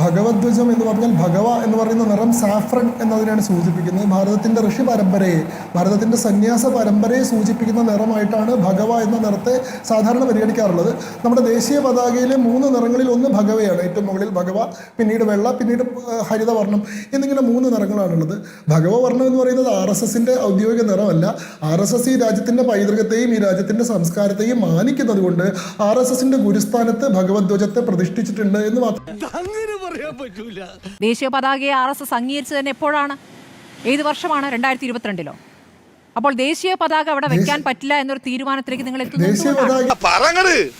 ഭഗവദ്വജം എന്ന് പറഞ്ഞാൽ ഭഗവ എന്ന് പറയുന്ന നിറം സാഫ്രൺ എന്നതിനാണ് സൂചിപ്പിക്കുന്നത്. ഭാരതത്തിൻ്റെ ഋഷി പരമ്പരയെ, ഭാരതത്തിൻ്റെ സന്യാസ പരമ്പരയെ സൂചിപ്പിക്കുന്ന നിറമായിട്ടാണ് ഭഗവ എന്ന നിറത്തെ സാധാരണ പരിഗണിക്കാറുള്ളത്. നമ്മുടെ ദേശീയ പതാകയിലെ 3 നിറങ്ങളിൽ ഒന്ന് ഭഗവയാണ്. ഏറ്റവും മുകളിൽ ഭഗവ, പിന്നീട് വെള്ള, പിന്നീട് ഹരിതവർണ്ണം എന്നിങ്ങനെ 3 നിറങ്ങളാണുള്ളത്. ഭഗവ വർണ്ണം എന്ന് പറയുന്നത് RSSൻ്റെ ഔദ്യോഗിക നിറമല്ല. RSS ഈ രാജ്യത്തിൻ്റെ പൈതൃകത്തെയും ഈ രാജ്യത്തിൻ്റെ സംസ്കാരത്തെയും മാനിക്കുന്നത് കൊണ്ട് RSSൻ്റെ ഗുരുസ്ഥാനത്ത് ഭഗവദ്വജത്തെ പ്രതിഷ്ഠിച്ചിട്ടുണ്ട് എന്ന് മാത്രം. ദേശീയ പതാകയെ RSS അംഗീകരിച്ചത് തന്നെ എപ്പോഴാണ്? ഏത് വർഷമാണ്? 2022-ലോ? അപ്പോൾ ദേശീയ പതാക അവിടെ വെക്കാൻ പറ്റില്ല എന്നൊരു തീരുമാനത്തിലേക്ക് നിങ്ങൾ എത്തുന്നു.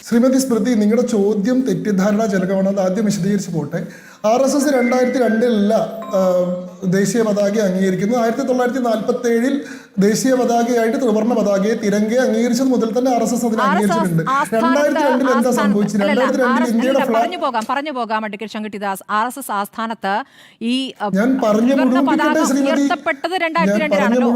ശ്രീമതി സ്മൃതി, നിങ്ങളുടെ ചോദ്യം തെറ്റിദ്ധാരണാജനകമാണ്. അത് ആദ്യം വിശദീകരിച്ച് പോട്ടെ. RSS 2002-ലല്ല ദേശീയ പതാകയെ അംഗീകരിക്കുന്നത്. 1947-ൽ ദേശീയ പതാകയായിട്ട് ത്രിവർണ്ണ പതാകയെ തിരങ്കയെ അംഗീകരിച്ചത് മുതൽ തന്നെ RSS അതിനെ അംഗീകരിച്ചിട്ടുണ്ട്. 2002-ൽ എന്താ സംഭവിച്ചത്? 2002-ൽ ഇന്ത്യയുടെ പറഞ്ഞു പോകാം അഡ്വക്കേറ്റ് ശങ്കട്ടിദാസ്. RSS ആസ്ഥാനത്ത് ഈ ഞാൻ പറഞ്ഞു ഉയർത്തപ്പെട്ടത് 2002-ലാണല്ലോ.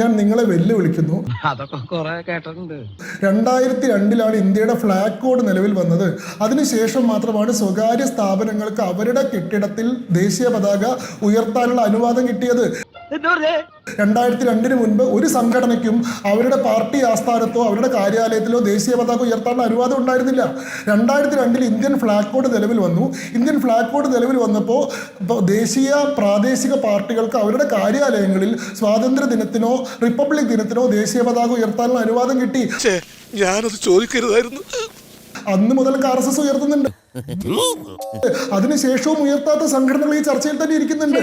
ഞാൻ നിങ്ങളെ വെല്ലുവിളിക്കുന്നു. അതൊക്കെ കുറെ കേട്ടിട്ടുണ്ട്. 2002-ലാണ് ഇന്ത്യയുടെ ഫ്ലാഗ് കോഡ് നിലവിൽ വന്നത്. അതിനുശേഷം മാത്രമാണ് സ്വകാര്യ സ്ഥാപനങ്ങൾക്ക് അവരുടെ കെട്ടിടത്തിൽ ദേശീയ പതാക ഉയർത്താനുള്ള അനുവാദം കിട്ടിയത്. 2002-ന് മുൻപ് ഒരു സംഘടനയ്ക്കും അവരുടെ പാർട്ടി ആസ്ഥാനത്തോ അവരുടെ കാര്യാലയത്തിലോ ദേശീയ പതാക ഉയർത്താനുള്ള അനുവാദം ഉണ്ടായിരുന്നില്ല. 2002-ൽ ഇന്ത്യൻ ഫ്ലാഗ് കോഡ് നിലവിൽ വന്നു. ഇന്ത്യൻ ഫ്ലാഗ് കോഡ് നിലവിൽ വന്നപ്പോൾ ദേശീയ പ്രാദേശിക പാർട്ടികൾക്ക് അവരുടെ കാര്യാലയങ്ങളിൽ സ്വാതന്ത്ര്യ ദിനത്തിനോ റിപ്പബ്ലിക് ദിനത്തിനോ ദേശീയ പതാക ഉയർത്താനുള്ള അനുവാദം കിട്ടി. ഞാനത് ചോദിക്കരുതായിരുന്നു. അന്ന് മുതൽ RSS ഉയർത്തുന്നുണ്ട്. അതിനുശേഷവും ഉയർത്താത്ത സംഘടനകൾ ഈ ചർച്ചയിൽ തന്നെ ഇരിക്കുന്നുണ്ട്.